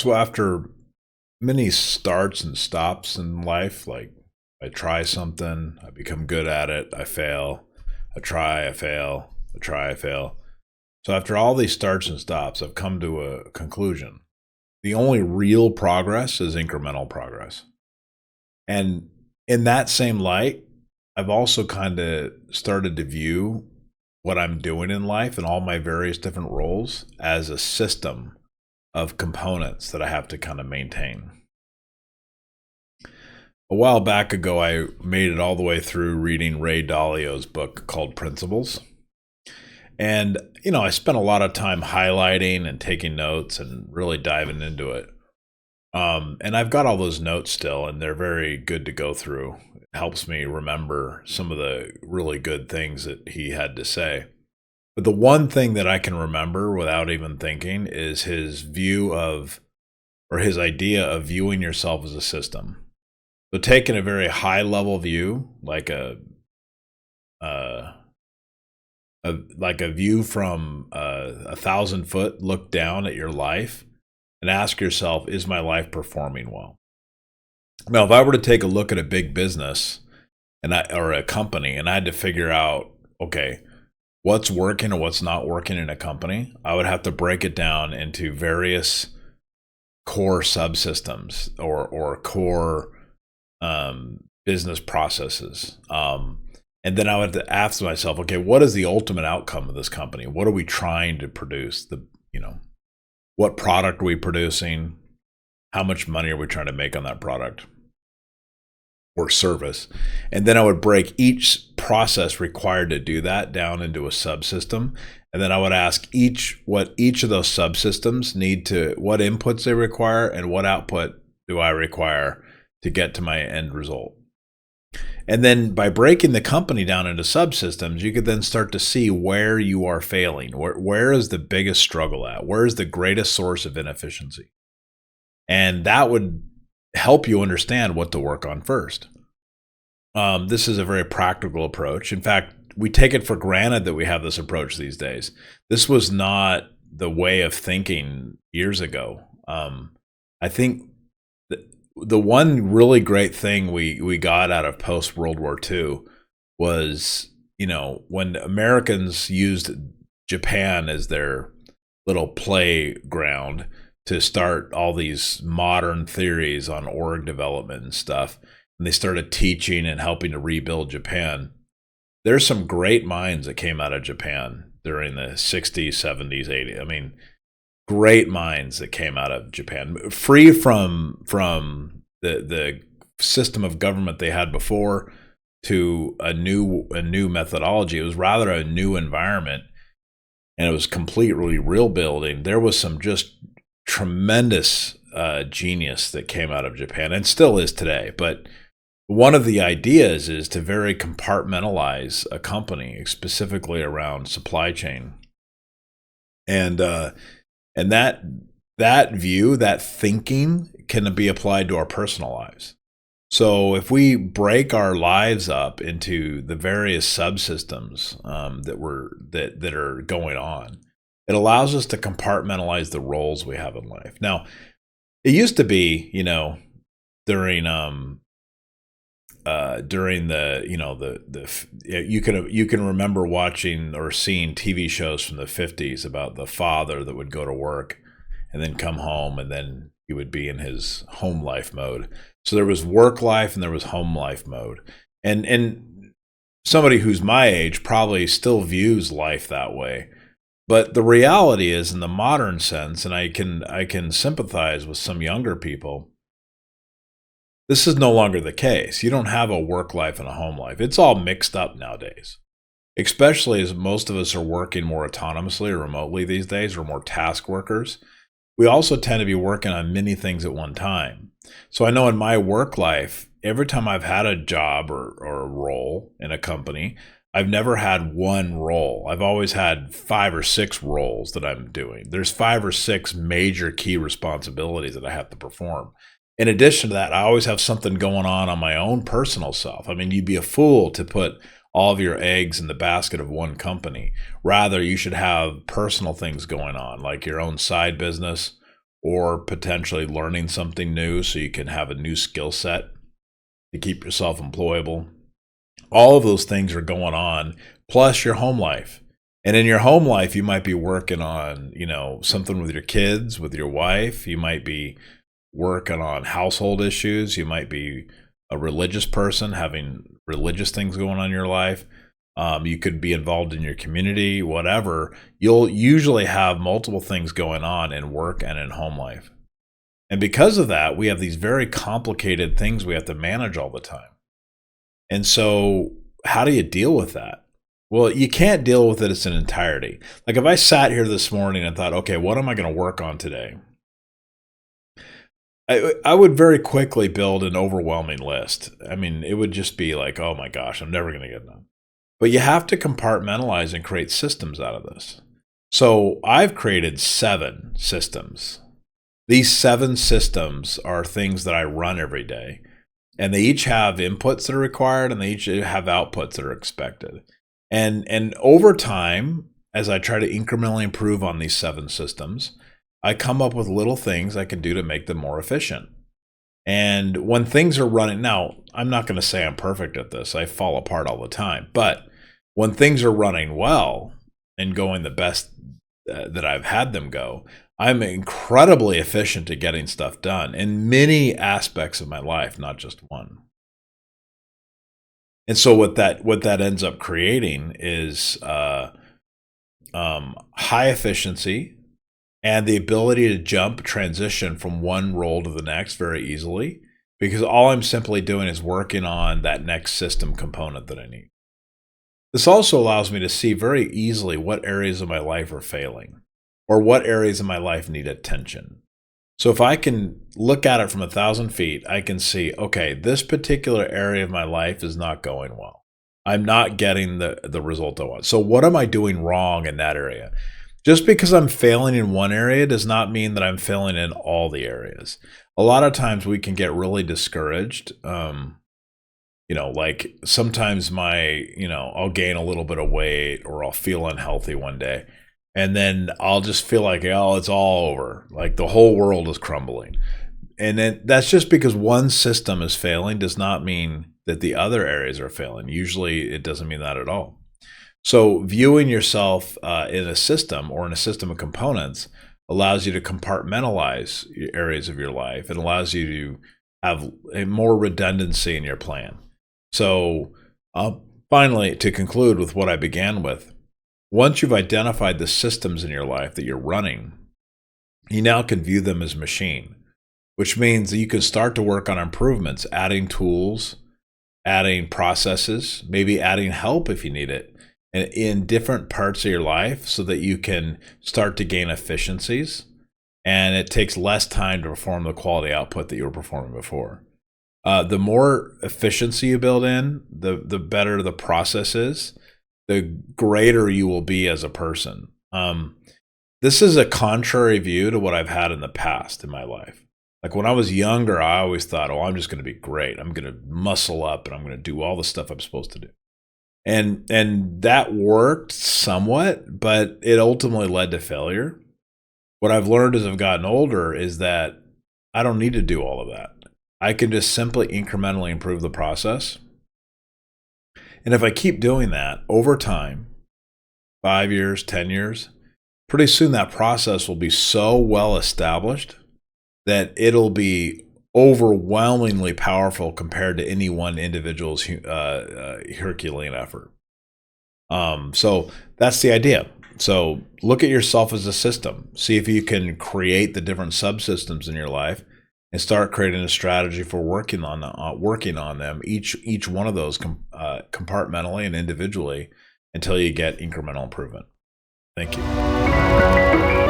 So after many starts and stops in life, like I try something, I become good at it, I fail, I try, I fail, I try, I fail. So after all these starts and stops, I've come to a conclusion. The only real progress is incremental progress. And in that same light, I've also kind of started to view what I'm doing in life and all my various different roles as a system of components that I have to kind of maintain. A while back ago, I made it all the way through reading Ray Dalio's book called Principles. And, I spent a lot of time highlighting and taking notes and really diving into it. And I've got all those notes still, and they're very good to go through. It helps me remember some of the really good things that he had to say. But the one thing that I can remember without even thinking is his view of, or his idea of viewing yourself as a system. So taking a very high level view, like uh, a view from 1,000 foot look down at your life and ask yourself, is my life performing well? Now, if I were to take a look at a big business or a company, and I had to figure out, okay, what's working or what's not working in a company, I would have to break it down into various core subsystems or core business processes. And then I would have to ask myself, okay, what is the ultimate outcome of this company? What are we trying to produce? What product are we producing? How much money are we trying to make on that product or service? And then I would break each process required to do that down into a subsystem. And then I would ask what each of those subsystems what inputs they require and what output do I require to get to my end result. And then by breaking the company down into subsystems, you could then start to see where you are failing. Where is the biggest struggle at? Where is the greatest source of inefficiency? And that would help you understand what to work on first. This is a very practical approach. In fact, we take it for granted that we have this approach these days. This was not the way of thinking years ago. I think the one really great thing we got out of post World War II was, when Americans used Japan as their little playground to start all these modern theories on org development and stuff, and they started teaching and helping to rebuild Japan. There's some great minds that came out of Japan during the 60s, 70s, 80s. I mean, great minds that came out of Japan, free from the system of government they had before to a new methodology. It was rather a new environment, and it was completely real building. There was some just tremendous genius that came out of Japan and still is today. But one of the ideas is to very compartmentalize a company, specifically around supply chain. And that view, that thinking can be applied to our personal lives. So if we break our lives up into the various subsystems that are going on, it allows us to compartmentalize the roles we have in life. Now, it used to be, during you can remember watching or seeing TV shows from the 50s about the father that would go to work and then come home, and then he would be in his home life mode. So there was work life and there was home life mode. And somebody who's my age probably still views life that way. But the reality is, in the modern sense, and I can sympathize with some younger people, this is no longer the case. You don't have a work life and a home life. It's all mixed up nowadays, especially as most of us are working more autonomously or remotely these days. We're more task workers. We also tend to be working on many things at one time. So I know in my work life, every time I've had a job or a role in a company, I've never had one role. I've always had 5 or 6 roles that I'm doing. There's 5 or 6 major key responsibilities that I have to perform. In addition to that, I always have something going on my own personal self. I mean, you'd be a fool to put all of your eggs in the basket of one company. Rather, you should have personal things going on, like your own side business or potentially learning something new so you can have a new skill set to keep yourself employable. All of those things are going on, plus your home life. And in your home life, you might be working on, something with your kids, with your wife. You might be working on household issues. You might be a religious person having religious things going on in your life. You could be involved in your community, whatever. You'll usually have multiple things going on in work and in home life. And because of that, we have these very complicated things we have to manage all the time. And so how do you deal with that? Well, you can't deal with it as an entirety. Like if I sat here this morning and thought, okay, what am I going to work on today? I would very quickly build an overwhelming list. I mean, it would just be like, oh my gosh, I'm never going to get done. But you have to compartmentalize and create systems out of this. So I've created 7 systems. These 7 systems are things that I run every day. And they each have inputs that are required and they each have outputs that are expected. And over time, as I try to incrementally improve on these 7 systems, I come up with little things I can do to make them more efficient. And when things are running, now, I'm not going to say I'm perfect at this. I fall apart all the time. But when things are running well and going the best that I've had them go, I'm incredibly efficient at getting stuff done in many aspects of my life, not just one. And so what that ends up creating is high efficiency and the ability to transition from one role to the next very easily, because all I'm simply doing is working on that next system component that I need. This also allows me to see very easily what areas of my life are failing or what areas of my life need attention. So if I can look at it from 1,000 feet, I can see, okay, this particular area of my life is not going well. I'm not getting the result I want. So what am I doing wrong in that area? Just because I'm failing in one area does not mean that I'm failing in all the areas. A lot of times we can get really discouraged. Like sometimes I'll gain a little bit of weight or I'll feel unhealthy one day. And then I'll just feel like, oh, it's all over. Like the whole world is crumbling. And then that's just because one system is failing does not mean that the other areas are failing. Usually it doesn't mean that at all. So viewing yourself in a system or in a system of components allows you to compartmentalize areas of your life. It allows you to have a more redundancy in your plan. So finally, to conclude with what I began with, once you've identified the systems in your life that you're running, you now can view them as machine, which means that you can start to work on improvements, adding tools, adding processes, maybe adding help if you need it, and in different parts of your life so that you can start to gain efficiencies, and it takes less time to perform the quality output that you were performing before. The more efficiency you build in, the better the process is, the greater you will be as a person. This is a contrary view to what I've had in the past in my life. Like when I was younger, I always thought, oh, I'm just going to be great. I'm going to muscle up and I'm going to do all the stuff I'm supposed to do. And that worked somewhat, but it ultimately led to failure. What I've learned as I've gotten older is that I don't need to do all of that. I can just simply incrementally improve the process. And if I keep doing that over time, 5 years, 10 years, pretty soon that process will be so well established that it'll be overwhelmingly powerful compared to any one individual's Herculean effort. So that's the idea. So look at yourself as a system. See if you can create the different subsystems in your life and start creating a strategy for working on them, each one of those compartmentally and individually until you get incremental improvement. Thank you.